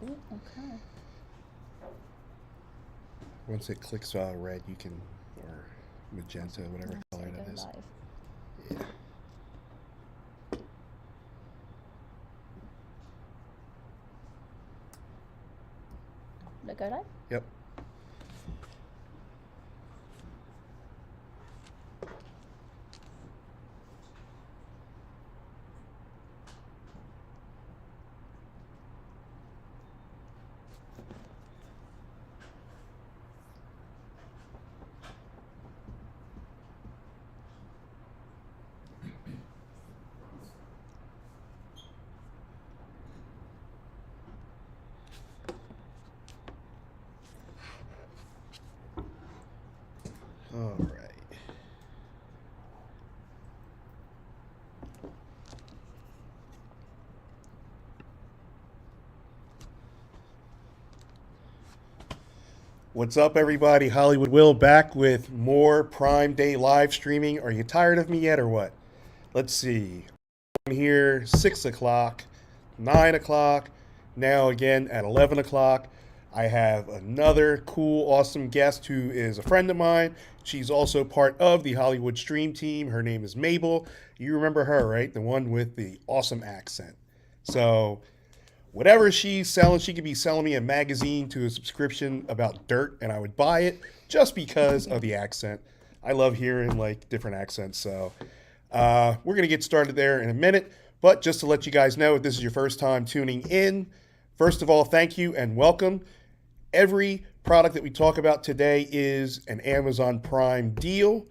Ooh, okay. Once it clicks red, you can, or magenta, whatever So color go that is. live. Yeah. Look, go live. Yep. All right. What's up, everybody? Hollywood Will back with more Prime Day live streaming. Are you tired of me yet, or what? Let's see. I'm here 6 o'clock, 9 o'clock, now again at 11 o'clock. I have another cool, awesome guest who is a friend of mine. She's also part of the Hollywood Stream team. Her name is Mabel. You remember her, right? The one with the awesome accent. So whatever she's selling, she could be selling me a magazine to a subscription about dirt, and I would buy it just because of the accent. I love hearing like different accents. So we're gonna get started there in a minute. But just to let you guys know, if this is your first time tuning in, first of all, thank you and welcome. Every product that we talk about today is an Amazon Prime deal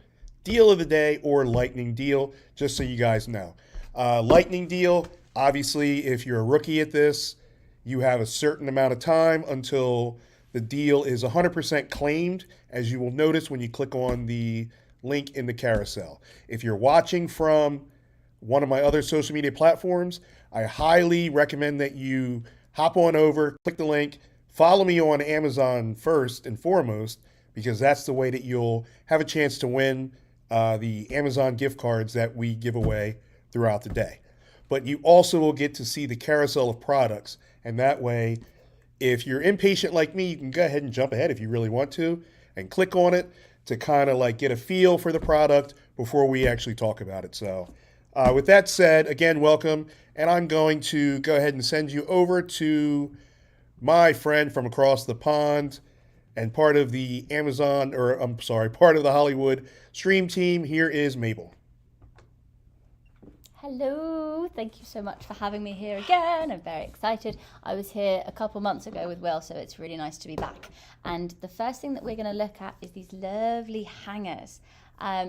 of the day, or lightning deal, just so you guys know. Lightning deal, obviously, if you're a rookie at this, you have a certain amount of time until the deal is 100% claimed, as you will notice when you click on the link in the carousel. If you're watching from one of my other social media platforms, I highly recommend that you hop on over, click the link, follow me on Amazon first and foremost, because that's the way that you'll have a chance to win the Amazon gift cards that we give away throughout the day. But you also will get to see the carousel of products, and that way, if you're impatient like me, you can go ahead and jump ahead if you really want to and click on it to kind of like get a feel for the product before we actually talk about it. So, with that said, again, welcome. And I'm going to go ahead and send you over to my friend from across the pond and part of the Amazon, or I'm sorry, part of the Hollywood stream team. Here is Mabel. Hello, thank you so much for having me here again. I'm very excited. I was here a couple months ago with Will, so it's really nice to be back. And the first thing that we're going to look at is these lovely hangers.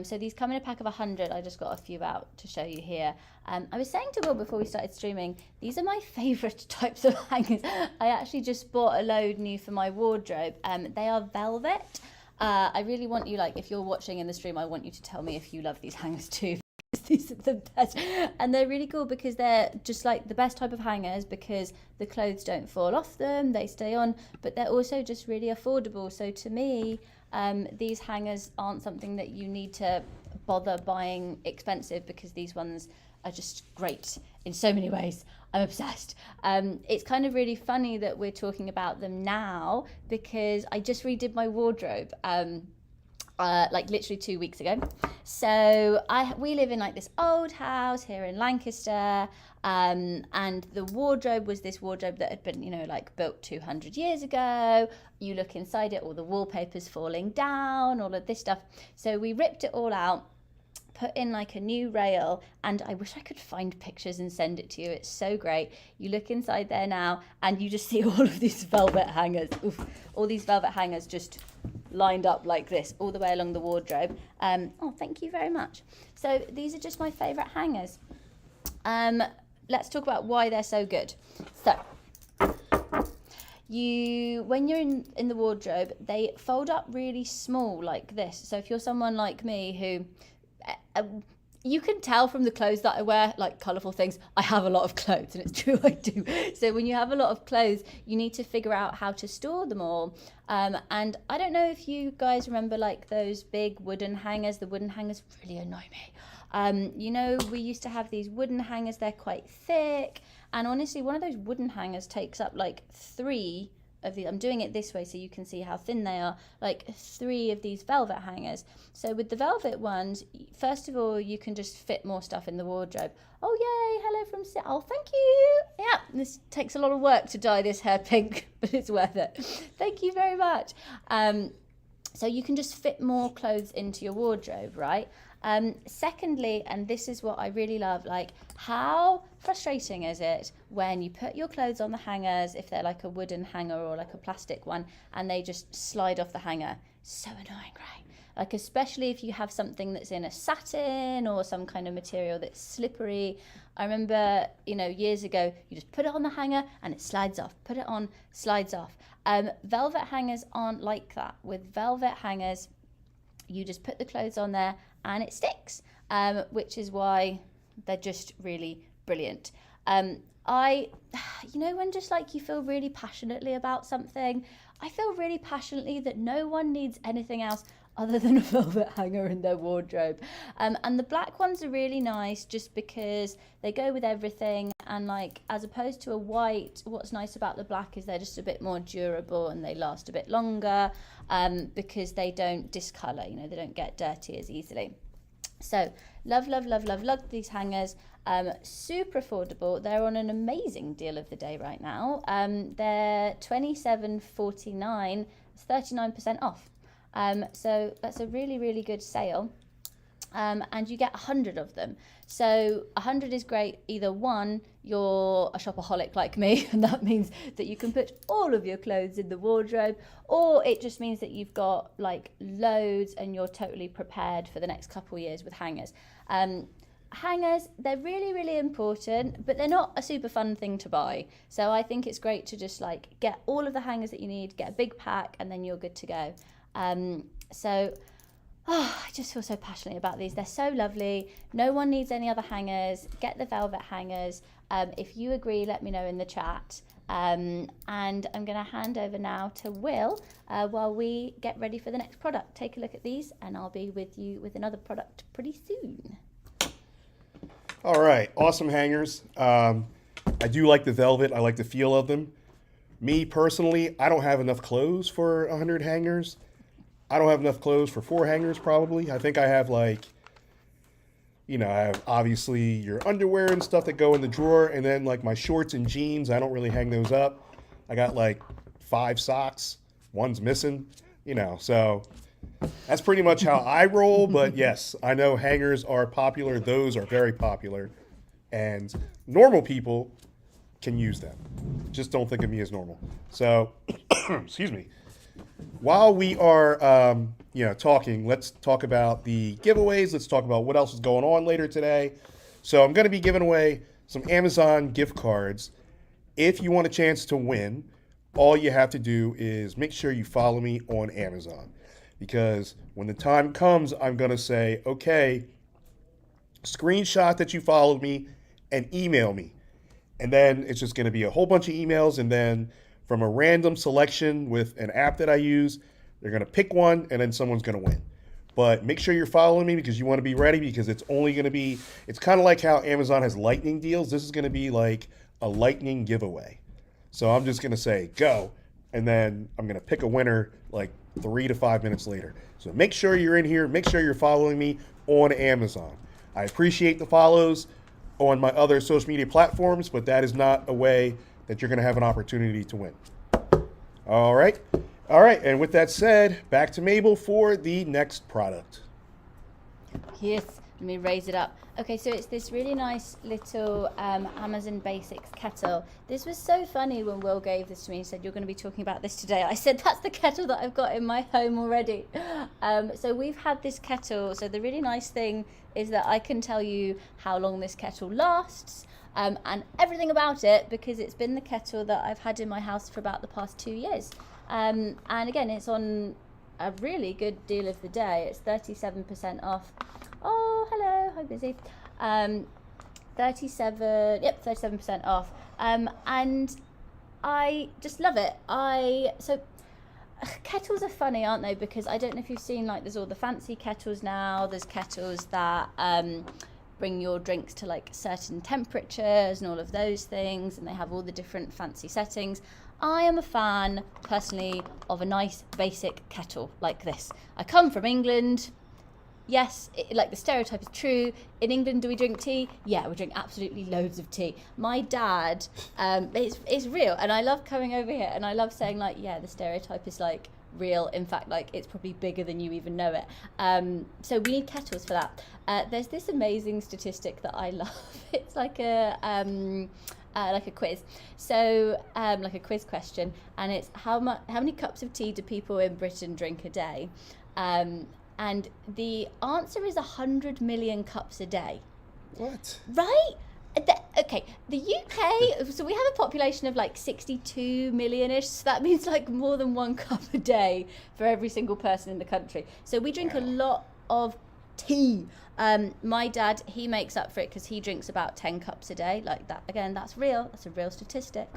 So these come in a pack of 100. I just got a few out to show you here. I was saying to Will before we started streaming, these are my favourite types of hangers. I actually just bought a load new for my wardrobe. They are velvet. I really want you, like, if you're watching in the stream, I want you to tell me if you love these hangers too. These are the best, and they're really cool because they're just like the best type of hangers, because the clothes don't fall off them, they stay on, but they're also just really affordable. So to me, these hangers aren't something that you need to bother buying expensive, because these ones are just great in so many ways. I'm obsessed. It's kind of really funny that we're talking about them now, because I just redid my wardrobe. Like literally 2 weeks ago. So we live in like this old house here in Lancaster, and the wardrobe was this wardrobe that had been, like built 200 years ago. You look inside it, all the wallpaper's falling down, all of this stuff. So we ripped it all out, put in like a new rail, and I wish I could find pictures and send it to you. It's so great. You look inside there now and you just see all of these velvet hangers. Oof, all these velvet hangers just lined up like this all the way along the wardrobe. Oh, thank you very much. So these are just my favorite hangers. Let's talk about why they're so good. So when you're in the wardrobe, they fold up really small like this. So if you're someone like me who you can tell from the clothes that I wear, like colourful things, I have a lot of clothes, and it's true, I do. So when you have a lot of clothes, you need to figure out how to store them all. And I don't know if you guys remember like those big wooden hangers. The wooden hangers really annoy me. We used to have these wooden hangers, they're quite thick, And honestly, one of those wooden hangers takes up like 3 of the, I'm doing it this way so you can see how thin they are, like 3 of these velvet hangers. So with the velvet ones, first of all, you can just fit more stuff in the wardrobe. Oh yay, hello from oh, thank you. Yeah, this takes a lot of work to dye this hair pink, but it's worth it. Thank you very much. So you can just fit more clothes into your wardrobe, right? Secondly, and this is what I really love, like how frustrating is it when you put your clothes on the hangers, if they're like a wooden hanger or like a plastic one, and they just slide off the hanger. So annoying, right? Like especially if you have something that's in a satin or some kind of material that's slippery. I remember, years ago, you just put it on the hanger and it slides off. Put it on, slides off. Velvet hangers aren't like that. With velvet hangers, you just put the clothes on there and it sticks, which is why they're just really brilliant. When just like you feel really passionately about something, I feel really passionately that no one needs anything else other than a velvet hanger in their wardrobe. And the black ones are really nice just because they go with everything, and like as opposed to a white, what's nice about the black is they're just a bit more durable and they last a bit longer because they don't discolor, they don't get dirty as easily. So love these hangers. Super affordable. They're on an amazing deal of the day right now. They're $27.49, 39% off. So that's a really, really good sale. And you get 100 of them. So 100 is great. Either one, you're a shopaholic like me, and that means that you can put all of your clothes in the wardrobe, or it just means that you've got like loads and you're totally prepared for the next couple of years with hangers. Hangers, they're really, really important, but they're not a super fun thing to buy. So I think it's great to just like get all of the hangers that you need, get a big pack, and then you're good to go. I just feel so passionately about these. They're so lovely. No one needs any other hangers. Get the velvet hangers. If you agree, let me know in the chat. And I'm going to hand over now to Will while we get ready for the next product. Take a look at these, and I'll be with you with another product pretty soon. All right, awesome hangers. I do like the velvet. I like the feel of them. Me personally, I don't have enough clothes for 100 hangers. I don't have enough clothes for 4 hangers probably. I think I have I have obviously your underwear and stuff that go in the drawer, and then like my shorts and jeans, I don't really hang those up. I got like 5 socks, one's missing, so that's pretty much how I roll. But yes, I know hangers are popular. Those are very popular, and normal people can use them. Just don't think of me as normal. So, excuse me. While we are, talking, let's talk about the giveaways. Let's talk about what else is going on later today. So I'm going to be giving away some Amazon gift cards. If you want a chance to win, all you have to do is make sure you follow me on Amazon. Because when the time comes, I'm going to say, okay, screenshot that you followed me and email me. And then it's just going to be a whole bunch of emails, and then from a random selection with an app that I use, they're going to pick one, and then someone's going to win. But make sure you're following me because you want to be ready, because it's only going to be, it's kind of like how Amazon has lightning deals. This is going to be like a lightning giveaway. So I'm just going to say go, and then I'm going to pick a winner like 3 to 5 minutes later. So make sure you're in here. Make sure you're following me on Amazon. I appreciate the follows on my other social media platforms, but that is not a way that you're going to have an opportunity to win. All right. And with that said, back to Mabel for the next product. Yes, let me raise it up. Okay, so it's this really nice little Amazon Basics kettle. This was so funny when Will gave this to me and said, you're going to be talking about this today. I said, that's the kettle that I've got in my home already. So we've had this kettle. So the really nice thing is that I can tell you how long this kettle lasts. And everything about it, because it's been the kettle that I've had in my house for about the past 2 years. And again, it's on a really good deal of the day. It's 37% off. Oh, hello, hi Busy. 37% off. And I just love it. Kettles are funny, aren't they? Because I don't know if you've seen, like, there's all the fancy kettles now. There's kettles that bring your drinks to like certain temperatures and all of those things, and they have all the different fancy settings. I am a fan, personally, of a nice basic kettle like this. I come from England. Yes, like the stereotype is true. In England, do we drink tea? Yeah, we drink absolutely loads of tea. My dad, it's real, and I love coming over here, and I love saying like, yeah, the stereotype is like real. In fact, like it's probably bigger than you even know it. So we need kettles for that. There's this amazing statistic that I love. It's like a quiz. So like a quiz question, and it's how many cups of tea do people in Britain drink a day? And the answer is 100 million cups a day. What? Right? Okay, the UK, so we have a population of like 62 million-ish, so that means like more than 1 cup a day for every single person in the country. So we drink a lot of tea. My dad, he makes up for it because he drinks about 10 cups a day. Like that, again, that's real. That's a real statistic.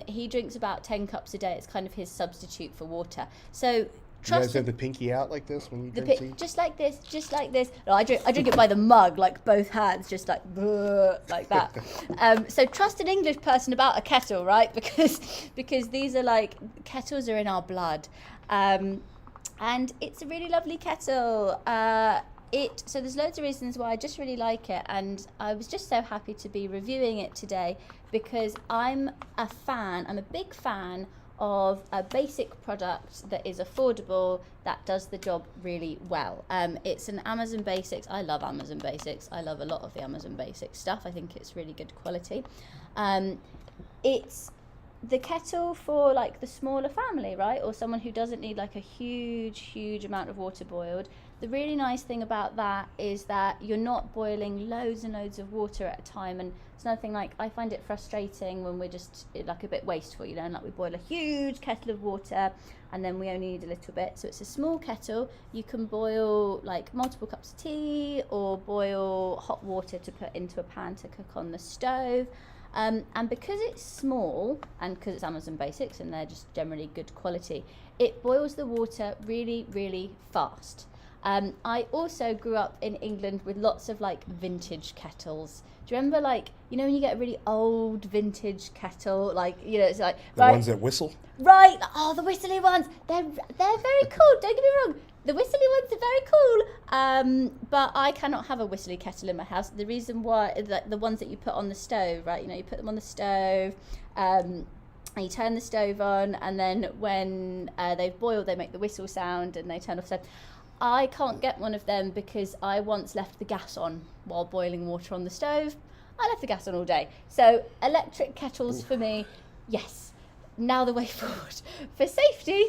He drinks about 10 cups a day. It's kind of his substitute for water. So you guys have the pinky out like this when you drink tea? Just like this, just like this. No, I drink it by the mug, like both hands, just like that. So trust an English person about a kettle, right? Because these are like, kettles are in our blood. And it's a really lovely kettle. So there's loads of reasons why I just really like it, and I was just so happy to be reviewing it today because I'm a big fan of a basic product that is affordable, that does the job really well. It's an Amazon Basics. I love Amazon Basics. I love a lot of the Amazon Basics stuff. I think it's really good quality. It's the kettle for like the smaller family, right? Or someone who doesn't need like a huge amount of water boiled. The really nice thing about that is that you're not boiling loads and loads of water at a time. And it's another thing, like I find it frustrating when we're just like a bit wasteful, you know, and like we boil a huge kettle of water and then we only need a little bit. So it's a small kettle. You can boil like multiple cups of tea or boil hot water to put into a pan to cook on the stove. And because it's small and because it's Amazon Basics and they're just generally good quality, it boils the water really fast. I also grew up in England with lots of like vintage kettles. Do you remember, like, you know when you get a really old vintage kettle, like, you know, it's like the ones that whistle? Right. Oh, the whistly ones. They're very cool. Don't get me wrong. The whistly ones are very cool. But I cannot have a whistly kettle in my house. The reason why is that the ones that you put on the stove, right? You know, you put them on the stove, and you turn the stove on, and then when they've boiled, they make the whistle sound, and they turn off. So I can't get one of them because I once left the gas on while boiling water on the stove. I left the gas on all day. So electric kettles for me, yes. Now the way forward. For safety,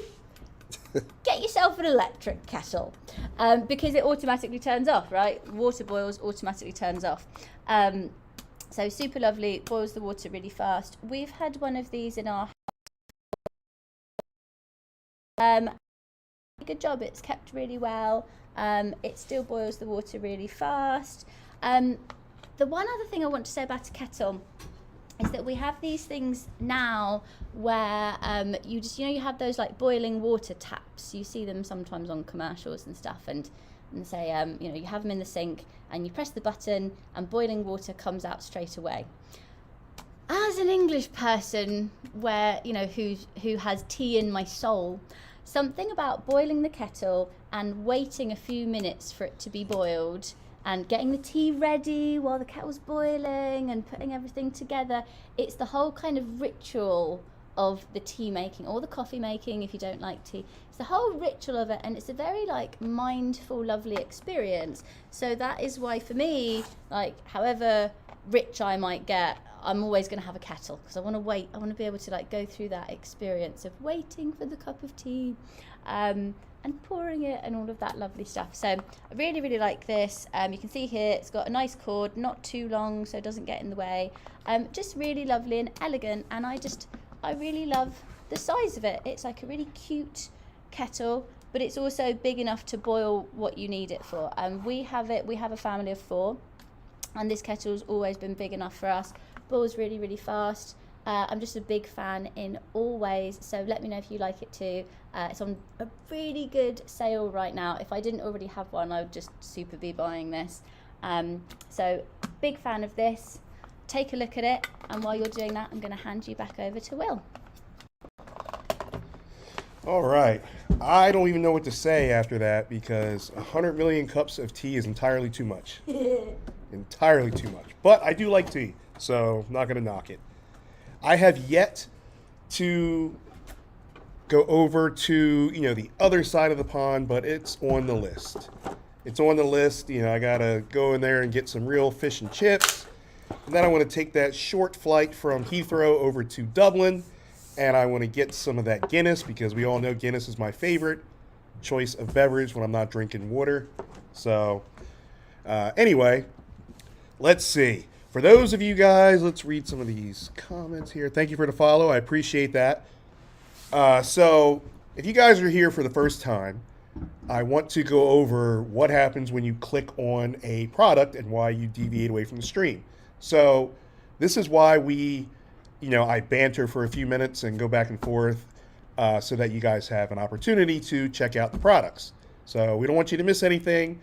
get yourself an electric kettle because it automatically turns off, right? Water boils, automatically turns off. So super lovely, boils the water really fast. We've had one of these in our house. Good job, it's kept really well. It still boils the water really fast. The one other thing I want to say about a kettle is that we have these things now where you just, you know, you have those like boiling water taps. You see them sometimes on commercials and stuff, and say, you know, you have them in the sink and you press the button and boiling water comes out straight away. As an English person, where, you know, who has tea in my soul, something about boiling the kettle and waiting a few minutes for it to be boiled and getting the tea ready while the kettle's boiling and putting everything together. It's the whole kind of ritual of the tea making or the coffee making if you don't like tea. It's the whole ritual of it, and it's a very like mindful, lovely experience. So that is why for me, like however rich I might get, I'm always going to have a kettle because I want to wait. I want to be able to like go through that experience of waiting for the cup of tea and pouring it and all of that lovely stuff. So I really like this. You can see here it's got a nice cord, not too long so it doesn't get in the way. Just really lovely and elegant, and I really love the size of it. It's like a really cute kettle, but it's also big enough to boil what you need it for. We have a family of 4, and this kettle's always been big enough for us. Boils really fast. I'm just a big fan in all ways, so let me know if you like it too. It's on a really good sale right now. If I didn't already have one, I would just super be buying this. So big fan of this. Take a look at it, and while you're doing that, I'm going to hand you back over to Will. All right. I don't even know what to say after that because 100 million cups of tea is entirely too much. Entirely too much. But I do like tea, so I'm not going to knock it. I have yet to go over to, the other side of the pond, but it's on the list. It's on the list. I got to go in there and get some real fish and chips. And then I want to take that short flight from Heathrow over to Dublin. And I want to get some of that Guinness because we all know Guinness is my favorite choice of beverage when I'm not drinking water. So anyway, let's see. For those of you guys, let's read some of these comments here. Thank you for the follow. I appreciate that. So if you guys are here for the first time, I want to go over what happens when you click on a product and why you deviate away from the stream. So this is why I banter for a few minutes and go back and forth so that you guys have an opportunity to check out the products. So we don't want you to miss anything,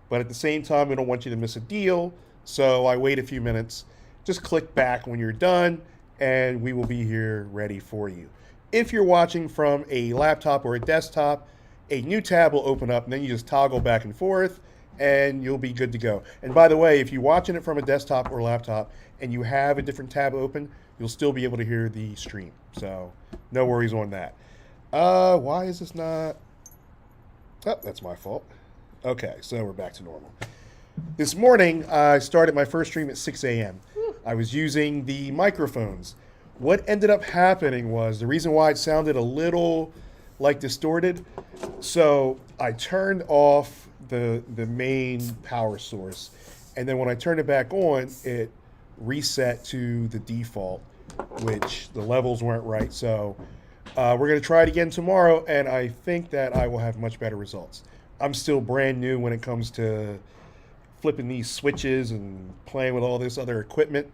but at the same time, we don't want you to miss a deal. So I wait a few minutes. Just click back when you're done, and we will be here ready for you. If you're watching from a laptop or a desktop, a new tab will open up, and then you just toggle back and forth, and you'll be good to go. And by the way, if you're watching it from a desktop or laptop and you have a different tab open, you'll still be able to hear the stream. So no worries on that. Why is this not? Oh, that's my fault. Okay, so we're back to normal. This morning, I started my first stream at 6 a.m. I was using the microphones. What ended up happening was the reason why it sounded a little like distorted. So I turned off the main power source. And then when I turned it back on, it reset to the default, which the levels weren't right. So we're going to try it again tomorrow, and I think that I will have much better results. I'm still brand new when it comes to flipping these switches and playing with all this other equipment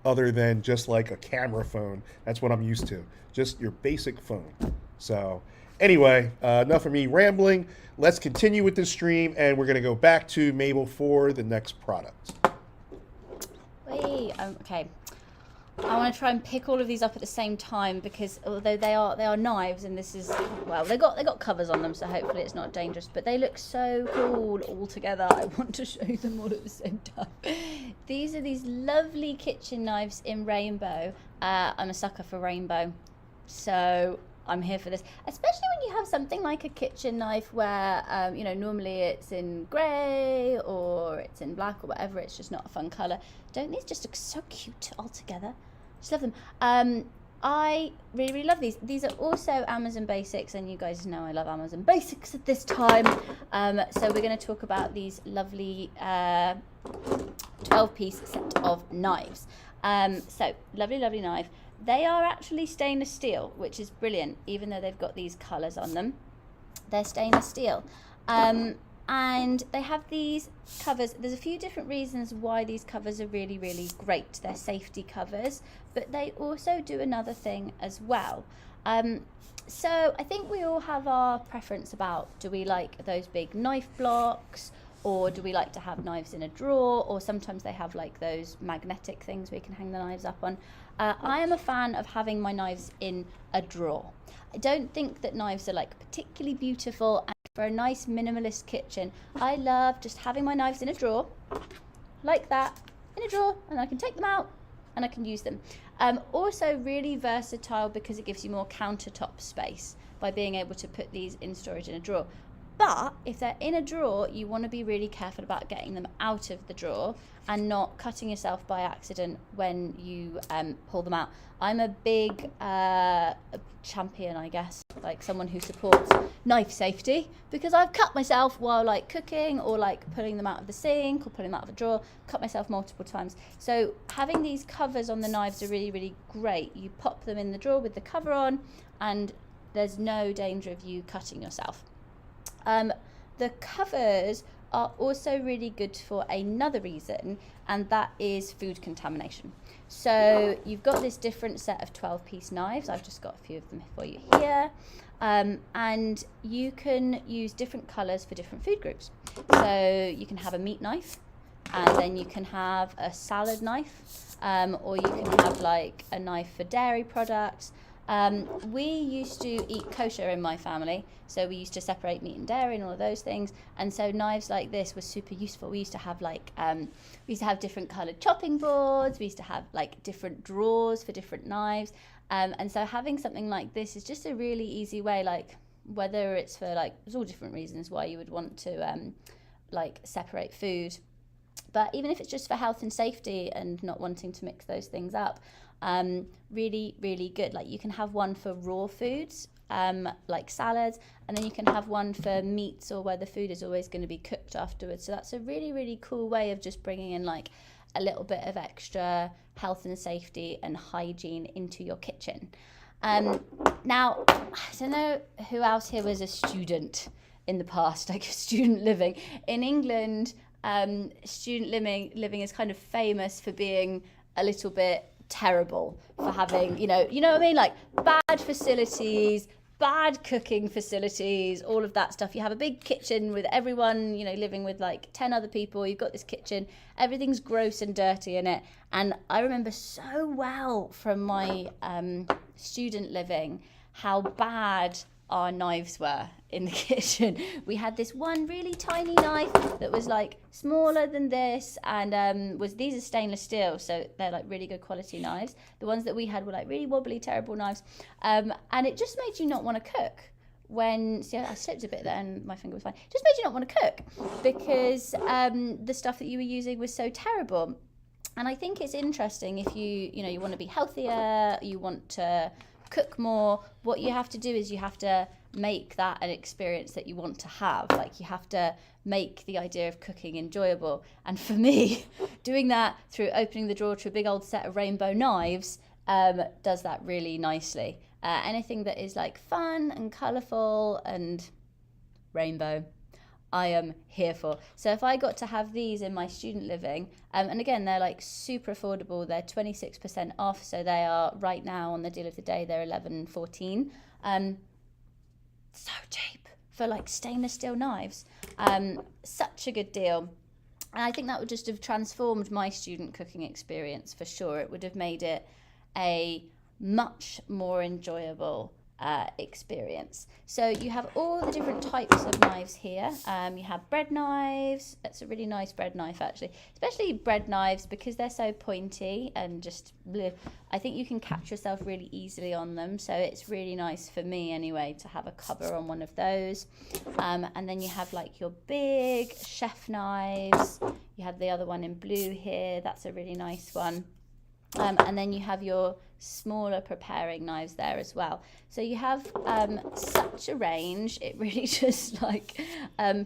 other than just like a camera phone. That's what I'm used to, just your basic phone. So anyway, enough of me rambling. Let's continue with this stream, and we're going to go back to Mabel for the next product. Wait, okay. I want to try and pick all of these up at the same time because although they are knives, and this is, well, they got covers on them, so hopefully it's not dangerous, but they look so cool all together. I want to show them all at the same time. These are these lovely kitchen knives in rainbow. I'm a sucker for rainbow, so I'm here for this, especially when you have something like a kitchen knife where normally it's in grey or it's in black or whatever. It's just not a fun colour. Don't these just look so cute all together? Just love them. I really, really love these. These are also Amazon Basics, and you guys know I love Amazon Basics at this time. So we're going to talk about these lovely 12-piece set of knives. So lovely, lovely knife. They are actually stainless steel, which is brilliant, even though they've got these colours on them. They're stainless steel. And they have these covers. There's a few different reasons why these covers are really, really great. They're safety covers, but they also do another thing as well. So I think we all have our preference about, do we like those big knife blocks, or do we like to have knives in a drawer, or sometimes they have like those magnetic things where you can hang the knives up on. I am a fan of having my knives in a drawer. I don't think that knives are like particularly beautiful, and for a nice minimalist kitchen, I love just having my knives in a drawer, like that, in a drawer, and I can take them out and I can use them. Also really versatile because it gives you more countertop space by being able to put these in storage in a drawer. But if they're in a drawer, you want to be really careful about getting them out of the drawer and not cutting yourself by accident when you pull them out. I'm a big champion, I guess, like someone who supports knife safety, because I've cut myself while like cooking or like pulling them out of the sink or pulling them out of a drawer, cut myself multiple times. So having these covers on the knives are really, really great. You pop them in the drawer with the cover on and there's no danger of you cutting yourself. The covers are also really good for another reason, and that is food contamination. So you've got this different set of 12-piece knives. I've just got a few of them for you here. And you can use different colours for different food groups. So you can have a meat knife, and then you can have a salad knife, or you can have like a knife for dairy products. We used to eat kosher in my family, so we used to separate meat and dairy and all of those things, and so knives like this were super useful. We used to have like different colored chopping boards, we used to have like different drawers for different knives, and so having something like this is just a really easy way, like whether it's for like, there's all different reasons why you would want to like separate food, but even if it's just for health and safety and not wanting to mix those things up, really, really good. Like you can have one for raw foods, like salads, and then you can have one for meats or where the food is always going to be cooked afterwards. So that's a really, really cool way of just bringing in like a little bit of extra health and safety and hygiene into your kitchen. Now, I don't know who else here was a student in the past, like student living. In England, student living is kind of famous for being a little bit terrible, for having, you know what I mean, like bad facilities, bad cooking facilities, all of that stuff. You have a big kitchen with everyone, living with like 10 other people. You've got this kitchen, everything's gross and dirty in it. And I remember so well from my student living how bad our knives were in the kitchen. We had this one really tiny knife that was like smaller than this, and these are stainless steel, so they're like really good quality knives. The ones that we had were like really wobbly, terrible knives, and it just made you not want to cook. I slipped a bit there and my finger was fine. It just made you not want to cook because the stuff that you were using was so terrible. And I think it's interesting if you want to be healthier, you want to cook more, what you have to do is you have to make that an experience that you want to have. Like you have to make the idea of cooking enjoyable. And for me, doing that through opening the drawer to a big old set of rainbow knives does that really nicely. Anything that is like fun and colourful and rainbow, I am here for. So if I got to have these in my student living, and again, they're like super affordable. They're 26% off. So they are right now on the deal of the day, they're $11.14. So cheap for like stainless steel knives. Such a good deal. And I think that would just have transformed my student cooking experience for sure. It would have made it a much more enjoyable experience. So you have all the different types of knives here. You have bread knives. That's a really nice bread knife actually, especially bread knives because they're so pointy and just bleh. I think you can catch yourself really easily on them, so it's really nice for me anyway to have a cover on one of those. And then you have like your big chef knives. You have the other one in blue here, that's a really nice one. And then you have your smaller preparing knives there as well. So you have such a range. It really just like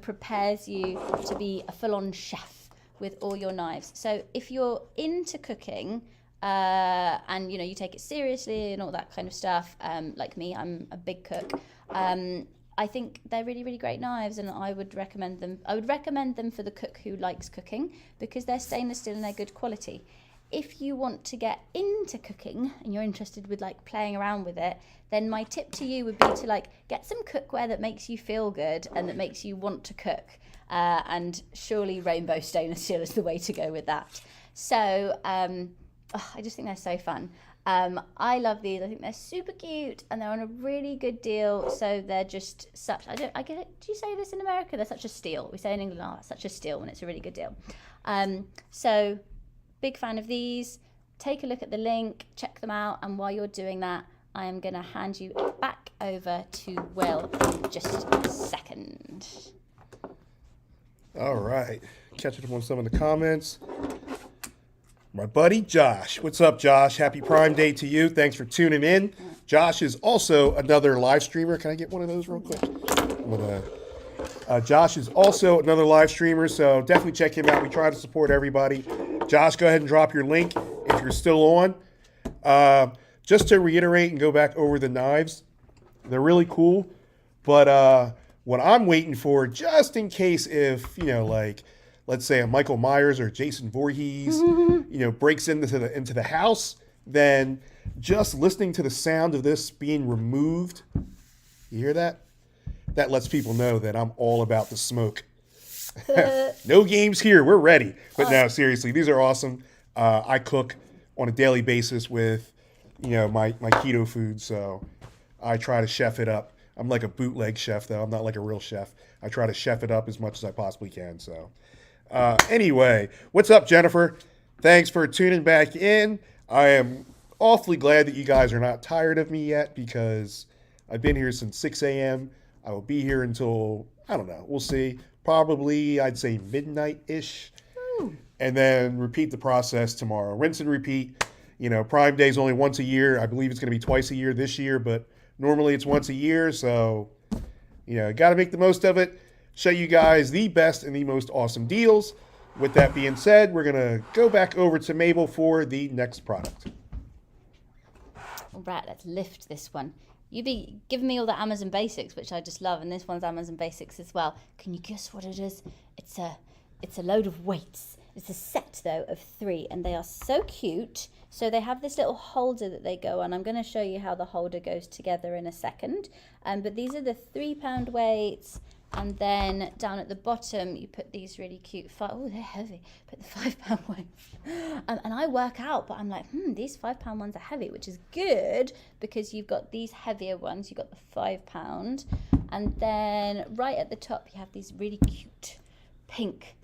prepares you to be a full-on chef with all your knives. So if you're into cooking and you take it seriously and all that kind of stuff, like me, I'm a big cook. I think they're really, really great knives, and I would recommend them. I would recommend them for the cook who likes cooking because they're stainless steel and they're good quality. If you want to get into cooking and you're interested with like playing around with it, then my tip to you would be to like get some cookware that makes you feel good and that makes you want to cook. And surely rainbow stainless steel is the way to go with that. So I just think they're so fun. I love these. I think they're super cute and they're on a really good deal. So they're just such, do you say this in America? They're such a steal. We say in England, oh, such a steal when it's a really good deal. So big fan of these. Take a look at the link, check them out, and while you're doing that, I am going to hand you back over to Will in just a second. All right, catching up on some of the comments. My buddy Josh. What's up, Josh? Happy Prime Day to you. Thanks for tuning in. Josh is also another live streamer. Can I get one of those real quick? Josh is also another live streamer, so definitely check him out. We try to support everybody. Josh, go ahead and drop your link if you're still on. Just to reiterate and go back over the knives, they're really cool. But what I'm waiting for, just in case if, let's say a Michael Myers or Jason Voorhees, breaks into the house, then just listening to the sound of this being removed, you hear that? That lets people know that I'm all about the smoke. No games here. We're ready. But no, seriously, these are awesome. I cook on a daily basis with, my keto food, so I try to chef it up. I'm like a bootleg chef, though. I'm not like a real chef. I try to chef it up as much as I possibly can. So, anyway, what's up, Jennifer? Thanks for tuning back in. I am awfully glad that you guys are not tired of me yet because I've been here since 6 a.m. I will be here until, I don't know, we'll see. Probably, I'd say midnight-ish. And then repeat the process tomorrow. Rinse and repeat. Prime Day is only once a year. I believe it's going to be twice a year this year, but normally it's once a year. So, got to make the most of it. Show you guys the best and the most awesome deals. With that being said, we're going to go back over to Mabel for the next product. All right, let's lift this one. You be giving me all the Amazon basics, which I just love, and this one's Amazon basics as well. Can you guess what it is? It's a load of weights. It's a set, though, of 3, and they are so cute. So they have this little holder that they go on. I'm going to show you how the holder goes together in a second. But these are the 3-pound weights, and then down at the bottom, you put these really cute, oh, they're heavy. Put the 5-pound weights. And I work out, but I'm like, these 5-pound ones are heavy, which is good because you've got these heavier ones. You've got the 5-pound. And then right at the top, you have these really cute pink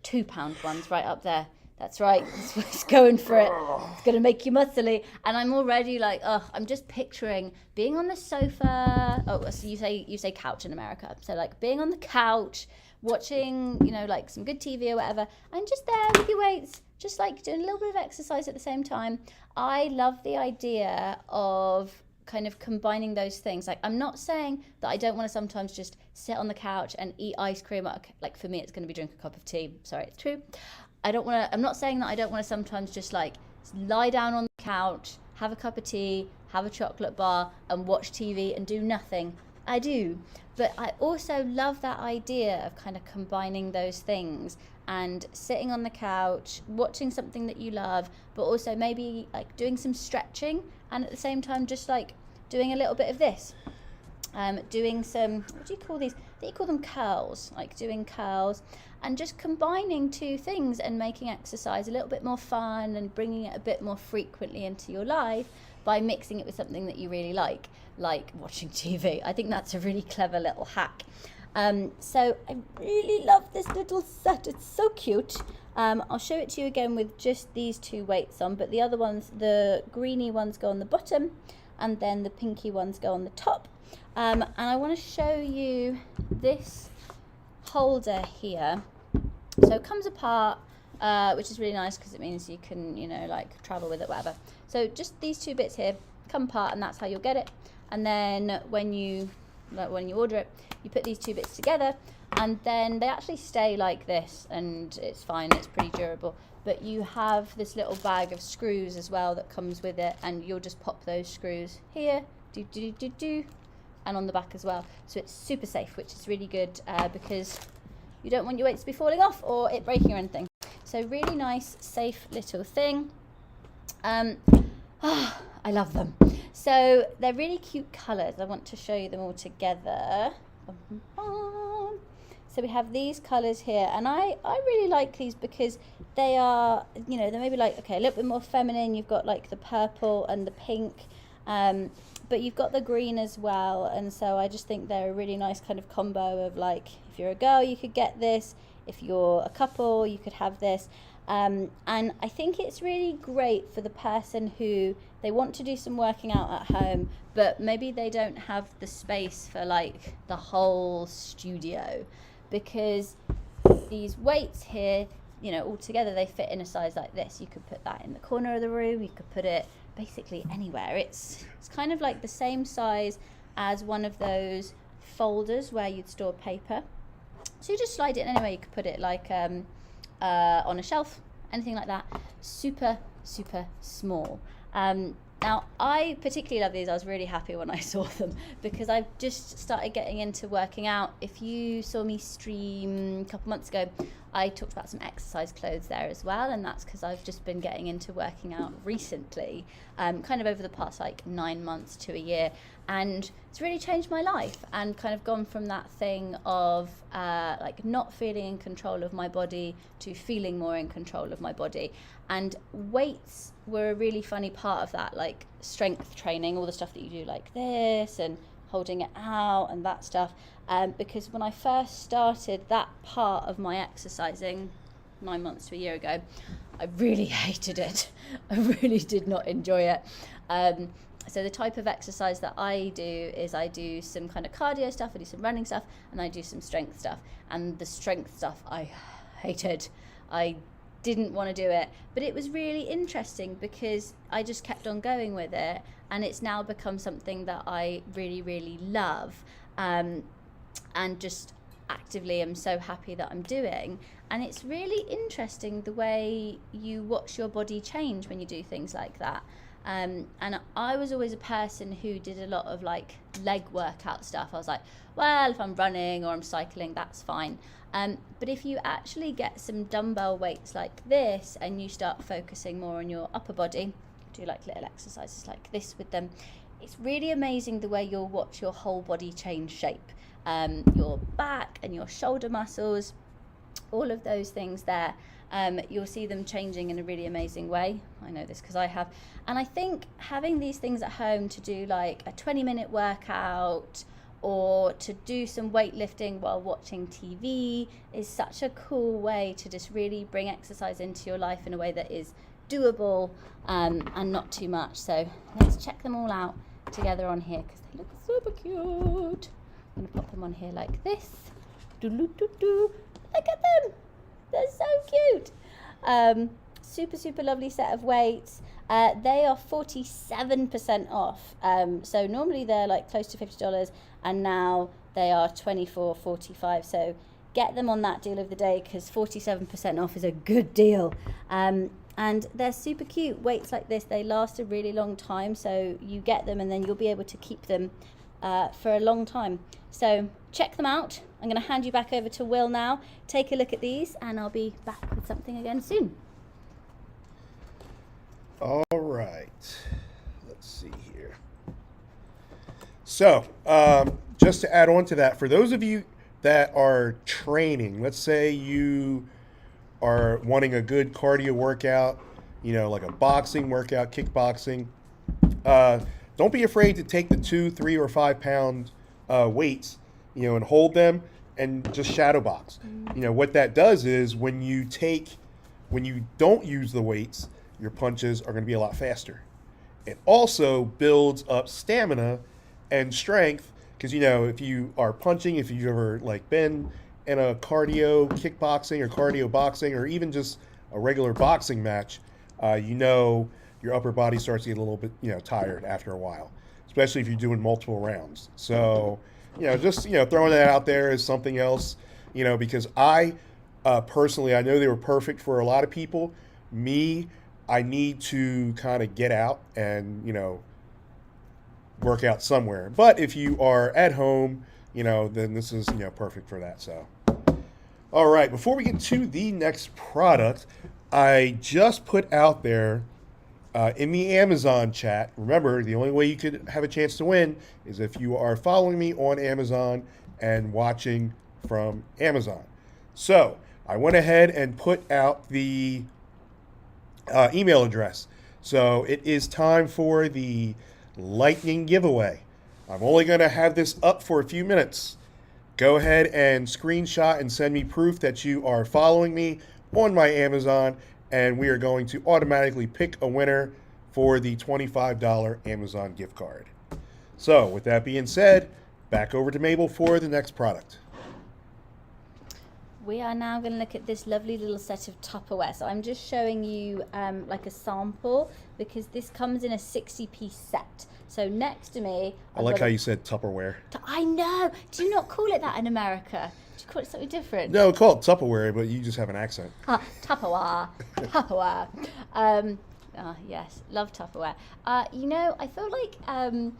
2-pound ones right up there. That's right. It's going for it. It's going to make you muscly. And I'm already like, I'm just picturing being on the sofa. Oh, so you say couch in America. So like being on the couch, watching, like some good TV or whatever, and just there with your weights, just like doing a little bit of exercise at the same time. I love the idea of kind of combining those things. Like, I'm not saying that I don't want to sometimes just sit on the couch and eat ice cream. Like for me, it's going to be drink a cup of tea. Sorry, it's true. I'm not saying that I don't want to sometimes just like lie down on the couch, have a cup of tea, have a chocolate bar and watch TV and do nothing. I do. But I also love that idea of kind of combining those things and sitting on the couch, watching something that you love, but also maybe like doing some stretching and at the same time just like doing a little bit of this. Doing some, what do you call these? You call them curls, like doing curls and just combining two things and making exercise a little bit more fun and bringing it a bit more frequently into your life by mixing it with something that you really like watching TV. I think that's a really clever little hack. So I really love this little set. It's so cute. I'll show it to you again with just these 2 weights on, but the other ones, the greeny ones go on the bottom and then the pinky ones go on the top. And I want to show you this holder here. So it comes apart, which is really nice because it means you can, like travel with it, whatever. So just these 2 bits here come apart and that's how you'll get it. And then when you order it, you put these 2 bits together and then they actually stay like this and it's fine, it's pretty durable. But you have this little bag of screws as well that comes with it and you'll just pop those screws here, and on the back as well. So it's super safe, which is really good because you don't want your weights to be falling off or it breaking or anything. So really nice, safe little thing. I love them. So they're really cute colours. I want to show you them all together. So we have these colours here, and I really like these because they are, they're maybe like, okay, a little bit more feminine. You've got like the purple and the pink, but you've got the green as well. And so I just think they're a really nice kind of combo of like, if you're a girl, you could get this. If you're a couple, you could have this. And I think it's really great for the person who they want to do some working out at home, but maybe they don't have the space for like the whole studio, because these weights here, all together, they fit in a size like this. You could put that in the corner of the room. You could put it basically anywhere. It's kind of like the same size as one of those folders where you'd store paper. So you just slide it in anywhere. You could put it like on a shelf, anything like that. Super, super small. Now, I particularly love these. I was really happy when I saw them because I've just started getting into working out. If you saw me stream a couple months ago, I talked about some exercise clothes there as well, and that's because I've just been getting into working out recently, kind of over the past like 9 months to a year, and it's really changed my life and kind of gone from that thing of like not feeling in control of my body to feeling more in control of my body. And weights were a really funny part of that, like strength training, all the stuff that you do like this and holding it out and that stuff, because when I first started that part of my exercising 9 months to a year ago, I really hated it. I really did not enjoy it. So the type of exercise that I do is I do some kind of cardio stuff, I do some running stuff, and I do some strength stuff. And the strength stuff I hated. I didn't want to do it, but it was really interesting because I just kept on going with it, and it's now become something that I really, really love, and just actively am so happy that I'm doing. And it's really interesting the way you watch your body change when you do things like that. And I was always a person who did a lot of like leg workout stuff. I was like, well, if I'm running or I'm cycling, that's fine. But if you actually get some dumbbell weights like this and you start focusing more on your upper body, do like little exercises like this with them, it's really amazing the way you'll watch your whole body change shape. Your back and your shoulder muscles, all of those things there, you'll see them changing in a really amazing way. I know this because I have. And I think having these things at home to do like a 20-minute workout or to do some weightlifting while watching TV is such a cool way to just really bring exercise into your life in a way that is doable, and not too much. So let's check them all out together on here because they look super cute. I'm going to pop them on here like this. Look at them. They're so cute. Super lovely set of weights. They are 47% off. So normally they're like close to $50, and now they are $24.45. So get them on that deal of the day because 47% off is a good deal. And they're super cute. Weights like this, they last a really long time. So you get them and then you'll be able to keep them for a long time. So check them out. I'm going to hand you back over to Will now. Take a look at these and I'll be back with something again soon. All right. Let's see here. So, just to add on to that, for those of you that are training, let's say you are wanting a good cardio workout, you know, like a boxing workout, kickboxing, don't be afraid to take the 2, 3, or 5 pound weights, you know, and hold them and just shadow box. You know, what that does is when you don't use the weights, your punches are going to be a lot faster. It also builds up stamina and strength because, you know, if you are punching, if you've ever like been in a cardio kickboxing or cardio boxing or even just a regular boxing match, you know, your upper body starts to get a little bit, you know, tired after a while, especially if you're doing multiple rounds. So, you know, just, you know, throwing that out there is something else, you know, because I personally, I know they were perfect for a lot of people. Me, I need to kind of get out and, you know, work out somewhere. But if you are at home, you know, then this is, you know, perfect for that. So, all right, before we get to the next product, I just put out there in the Amazon chat. Remember, the only way you could have a chance to win is if you are following me on Amazon and watching from Amazon. So I went ahead and put out the email address. So it is time for the lightning giveaway. I'm only going to have this up for a few minutes. Go ahead and screenshot and send me proof that you are following me on my Amazon, and we are going to automatically pick a winner for the $25 Amazon gift card. So with that being said, back over to Mabel for the next product. We are now going to look at this lovely little set of Tupperware. So I'm just showing you like a sample because this comes in a 60-piece set. So next to me, I like how you said Tupperware. I know. Do you not call it that in America? Do you call it something different? No, call it Tupperware, but you just have an accent. Tupperware. Tupperware. Yes, love Tupperware. You know, I feel like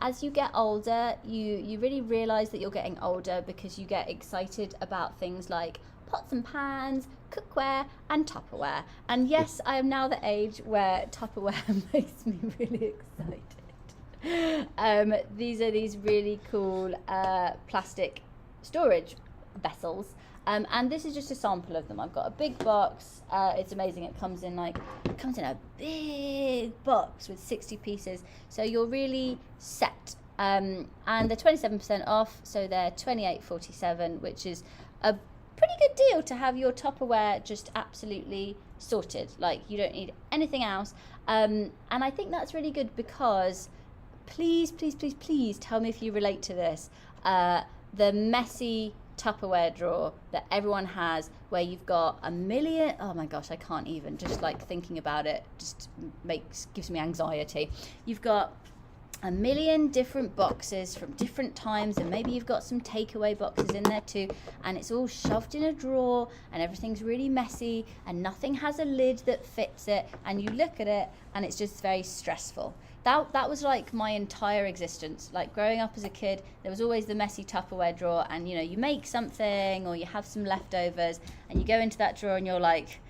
as you get older, you really realize that you're getting older because you get excited about things like pots and pans, cookware and Tupperware. And yes, I am now the age where Tupperware makes me really excited. These are these really cool plastic storage vessels. And this is just a sample of them. I've got a big box. It's amazing. It comes in a big box with 60 pieces. So you're really set. And they're 27% off. So they're $28.47, which is a pretty good deal to have your Tupperware just absolutely sorted. Like, you don't need anything else. And I think that's really good because please tell me if you relate to this. The messy Tupperware drawer that everyone has, where you've got a million, oh my gosh, I can't even, just like thinking about it just gives me anxiety. You've got a million different boxes from different times, and maybe you've got some takeaway boxes in there too, and it's all shoved in a drawer and everything's really messy and nothing has a lid that fits it, and you look at it and it's just very stressful. That was like my entire existence. Like, growing up as a kid, there was always the messy Tupperware drawer, and you make something or you have some leftovers and you go into that drawer and you're like,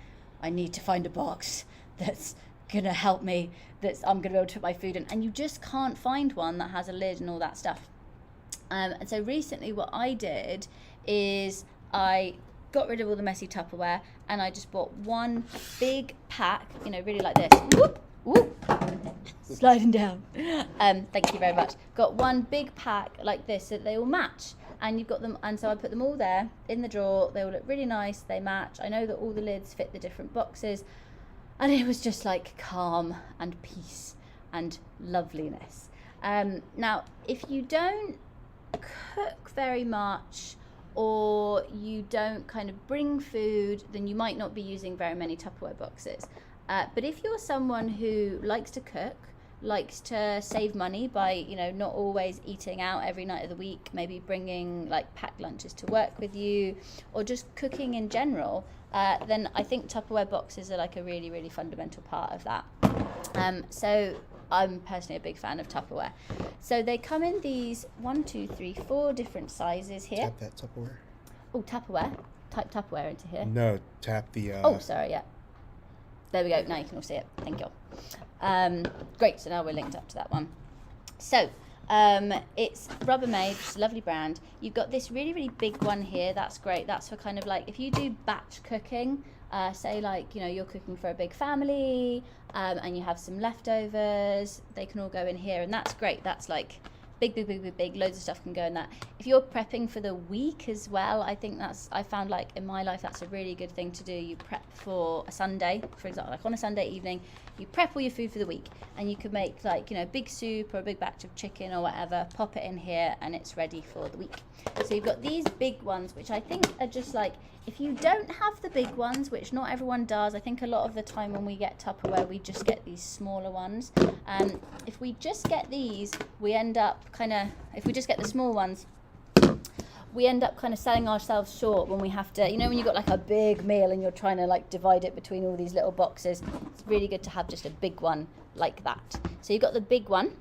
I need to find a box that's gonna help me, I'm gonna be able to put my food in, and you just can't find one that has a lid and all that stuff. And so recently what I did is I got rid of all the messy Tupperware and I just bought one big pack, really like this. Whoop, whoop. Sliding down. Thank you very much. Got one big pack like this so that they all match, and you've got them, and so I put them all there in the drawer. They all look really nice, they match. I know that all the lids fit the different boxes, and it was just like calm and peace and loveliness. Now, if you don't cook very much, or you don't kind of bring food, then you might not be using very many Tupperware boxes. But if you're someone who likes to cook, likes to save money by, not always eating out every night of the week, maybe bringing like packed lunches to work with you, or just cooking in general, then I think Tupperware boxes are like a really, really fundamental part of that. So I'm personally a big fan of Tupperware. So they come in these 4 different sizes here. Tap that Tupperware. Oh, Tupperware. Type Tupperware into here. No, tap the... Oh, sorry, yeah. There we go. Now you can all see it. Thank you. Great. So now we're linked up to that one. So it's Rubbermaid, which is a lovely brand. You've got this really, really big one here. That's great. That's for kind of like if you do batch cooking, say like, you're cooking for a big family and you have some leftovers, they can all go in here, and that's great. That's like big, loads of stuff can go in that. If you're prepping for the week as well, I think I found like in my life, that's a really good thing to do. You prep for a Sunday, for example, like on a Sunday evening, you prep all your food for the week, and you could make like, big soup or a big batch of chicken or whatever, pop it in here and it's ready for the week. So you've got these big ones, which I think are just like, if you don't have the big ones, which not everyone does, I think a lot of the time when we get Tupperware, we just get these smaller ones. If we just get these, we end up if we just get the small ones, we end up kind of selling ourselves short when we have to, when you've got like a big meal and you're trying to like divide it between all these little boxes, it's really good to have just a big one like that. So you've got the big one.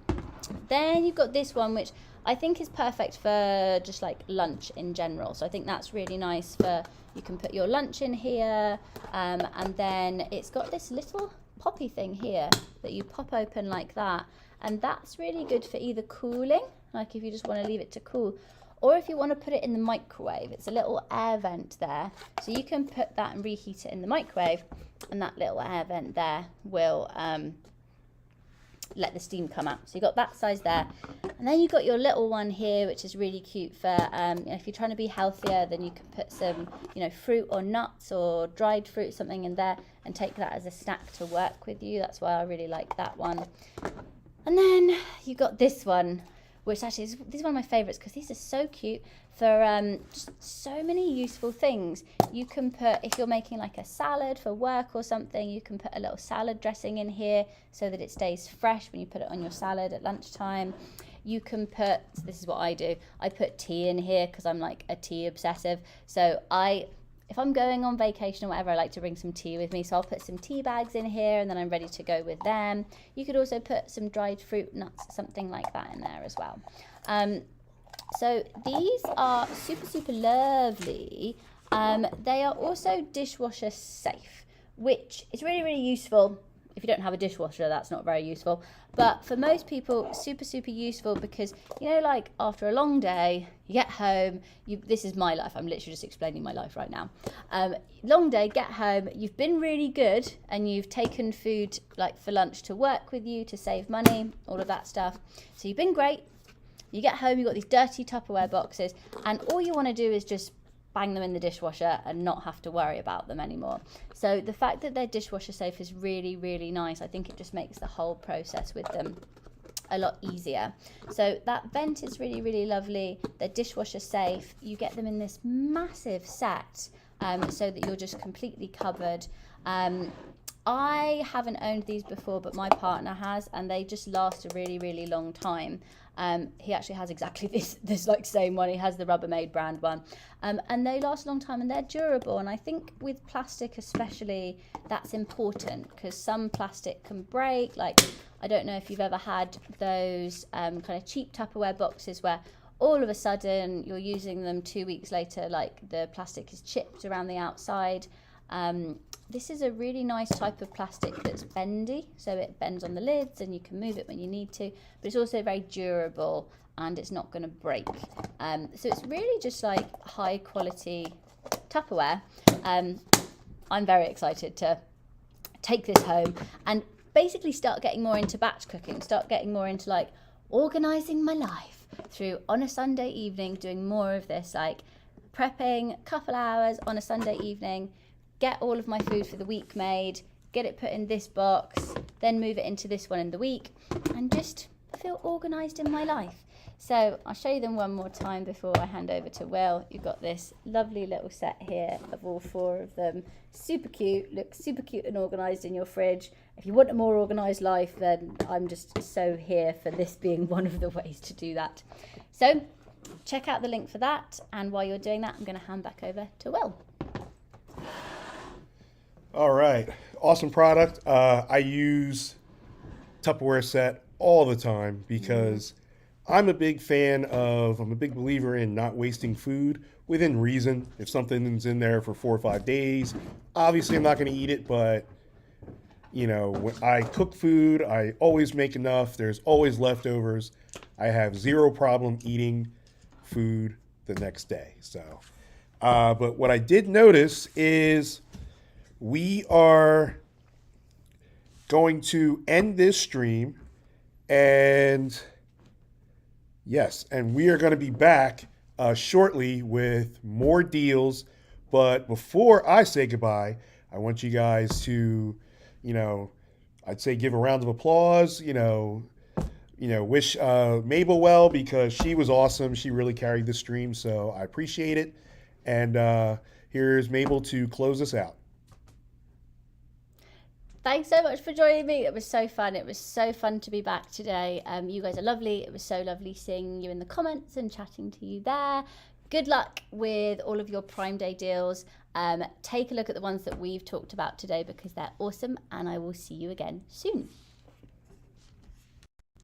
Then you've got this one, which I think is perfect for just like lunch in general. So I think that's really nice you can put your lunch in here. And then it's got this little poppy thing here that you pop open like that. And that's really good for either cooling, like if you just want to leave it to cool, or if you want to put it in the microwave. It's a little air vent there. So you can put that and reheat it in the microwave, and that little air vent there will let the steam come out. So you've got that size there. And then you've got your little one here, which is really cute for, if you're trying to be healthier, then you can put some, fruit or nuts or dried fruit, something in there, and take that as a snack to work with you. That's why I really like that one. And then you got this one, which actually this is one of my favorites because these are so cute for just so many useful things. You can put, if you're making like a salad for work or something, you can put a little salad dressing in here so that it stays fresh when you put it on your salad at lunchtime. You can put, this is what I do, I put tea in here because I'm like a tea obsessive. So if I'm going on vacation or whatever, I like to bring some tea with me. So I'll put some tea bags in here and then I'm ready to go with them. You could also put some dried fruit, nuts, something like that in there as well. So these are super, super lovely. They are also dishwasher safe, which is really, really useful. If you don't have a dishwasher, that's not very useful. But for most people, super, super useful because, you know, like after a long day, you get home, this is my life. I'm literally just explaining my life right now. Long day, get home, you've been really good and you've taken food like for lunch to work with you to save money, all of that stuff. So you've been great. You get home, you've got these dirty Tupperware boxes and all you want to do is just bang them in the dishwasher and not have to worry about them anymore. So the fact that they're dishwasher safe is really, really nice. I think it just makes the whole process with them a lot easier. So that vent is really, really lovely. They're dishwasher safe. You get them in this massive set so that you're just completely covered. I haven't owned these before, but my partner has, and they just last a really, really long time. He actually has exactly this like same one. He has the Rubbermaid brand one, and they last a long time and they're durable. And I think with plastic especially, that's important because some plastic can break. Like, I don't know if you've ever had those kind of cheap Tupperware boxes where all of a sudden you're using them 2 weeks later, like the plastic is chipped around the outside. This is a really nice type of plastic that's bendy, so it bends on the lids and you can move it when you need to, but it's also very durable and it's not going to break. So it's really just like high quality Tupperware. I'm very excited to take this home and basically start getting more into batch cooking, start getting more into like organizing my life through on a Sunday evening, doing more of this, like prepping a couple hours on a Sunday evening, get all of my food for the week made, get it put in this box, then move it into this one in the week, and just feel organised in my life. So I'll show you them one more time before I hand over to Will. You've got this lovely little set here of all 4 of them. Super cute, looks super cute and organised in your fridge. If you want a more organised life, then I'm just so here for this being one of the ways to do that. So check out the link for that, and while you're doing that, I'm going to hand back over to Will. All right, awesome product. I use Tupperware set all the time because I'm a big believer in not wasting food within reason. If something's in there for 4 or 5 days, obviously I'm not going to eat it, but you know, when I cook food, I always make enough. There's always leftovers. I have zero problem eating food the next day. So, but what I did notice is we are going to end this stream, and yes, and we are going to be back shortly with more deals. But before I say goodbye, I want you guys to, I'd say give a round of applause, wish Mabel well because she was awesome. She really carried the stream, so I appreciate it. And here's Mabel to close us out. Thanks so much for joining me. It was so fun. It was so fun to be back today. You guys are lovely. It was so lovely seeing you in the comments and chatting to you there. Good luck with all of your Prime Day deals. Take a look at the ones that we've talked about today because they're awesome, and I will see you again soon.